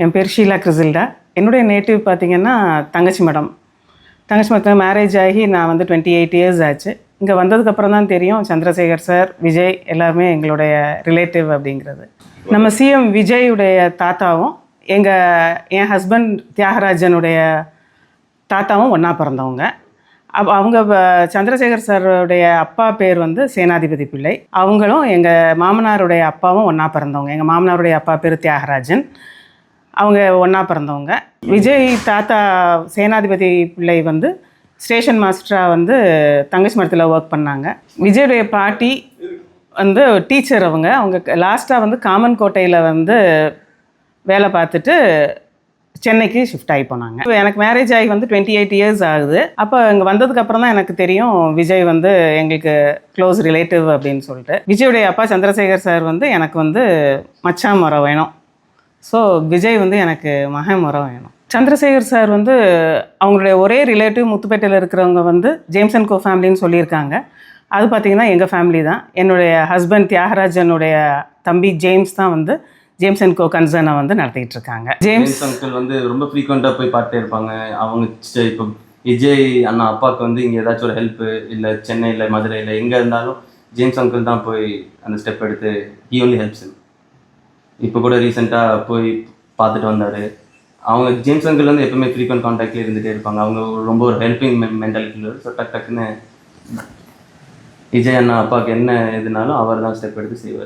என் பேர் ஷீலா கிறிசில்டா. என்னுடைய நேட்டிவ் பார்த்திங்கன்னா தங்கச்சி மடம். தங்கச்சி மடத்தில் மேரேஜ் ஆகி நான் வந்து 28 இயர்ஸ் ஆச்சு. இங்கே வந்ததுக்கப்புறம் தான் தெரியும் சந்திரசேகர் சார், விஜய் எல்லாருமே எங்களுடைய ரிலேட்டிவ் அப்படிங்கிறது. நம்ம சிஎம் விஜயுடைய தாத்தாவும் என் ஹஸ்பண்ட் தியாகராஜனுடைய தாத்தாவும் ஒன்றா பிறந்தவங்க. அவங்க சந்திரசேகர் சாருடைய அப்பா பேர் வந்து சேனாதிபதி பிள்ளை. அவங்களும் எங்கள் மாமனாருடைய அப்பாவும் ஒன்றா பிறந்தவங்க. எங்கள் மாமனாருடைய அப்பா பேர் தியாகராஜன். அவங்க ஒன்றா பிறந்தவங்க. விஜய் தாத்தா சேனாதிபதி பிள்ளை வந்து ஸ்டேஷன் மாஸ்டராக வந்து தங்கச்சி மடத்தில் ஒர்க் பண்ணாங்க. விஜயுடைய பாட்டி வந்து டீச்சர். அவங்க லாஸ்ட்டாக வந்து காமன் கோட்டையில் வந்து வேலை பார்த்துட்டு சென்னைக்கு ஷிஃப்ட் ஆகி போனாங்க. எனக்கு மேரேஜ் ஆகி வந்து 28 இயர்ஸ் ஆகுது. அப்போ இங்கே வந்ததுக்கப்புறம் தான் எனக்கு தெரியும் விஜய் வந்து எங்களுக்கு க்ளோஸ் ரிலேட்டிவ் அப்படின்னு சொல்லிட்டு. விஜயுடைய அப்பா சந்திரசேகர் சார் வந்து எனக்கு வந்து மச்சான் முறை வேணும். ஸோ விஜய் வந்து எனக்கு மகன் முறை வேணும். சந்திரசேகர் சார் வந்து அவங்களுடைய ஒரே ரிலேட்டிவ் முத்துப்பேட்டையில் இருக்கிறவங்க வந்து ஜேம்ஸ் அண்ட் கோ ஃபேமிலின்னு சொல்லியிருக்காங்க. அது பார்த்திங்கன்னா எங்கள் ஃபேமிலி தான். என்னுடைய ஹஸ்பண்ட் தியாகராஜனுடைய தம்பி ஜேம்ஸ் தான் வந்து ஜேம்ஸ் அண்ட் கோ கன்சர்னை வந்து நடத்திட்டு இருக்காங்க. ஜேம்ஸ் அங்கிள் வந்து ரொம்ப ஃப்ரீக்வெண்ட்டாக போய் பார்த்துட்டே இருப்பாங்க. அவங்க இப்போ விஜய் அண்ணா அப்பாவுக்கு வந்து இங்கே ஏதாச்சும் ஒரு ஹெல்ப்பு இல்லை சென்னையில் மதுரையில் எங்கே இருந்தாலும் ஜேம்ஸ் அங்கிள் தான் போய் அந்த ஸ்டெப் எடுத்து ஹி ஒன்லி ஹெல்ப்ஸ். இப்போ கூட ரீசெண்டாக போய் பார்த்துட்டு வந்தார். அவங்க ஜேம்ஸ் அங்கிள் வந்து எப்பவுமே ஃப்ரீக்வெண்ட் கான்டாக்ட்லேயே இருந்துகிட்டே இருப்பாங்க. அவங்க ரொம்ப ஒரு ஹெல்ப்பிங் மென்டாலிட்டியில். ஸோ டக்குன்னு விஜய் அண்ணா அப்பாவுக்கு என்ன எதுனாலும் அவர் தான் ஸ்டெப் எடுத்து செய்வார்.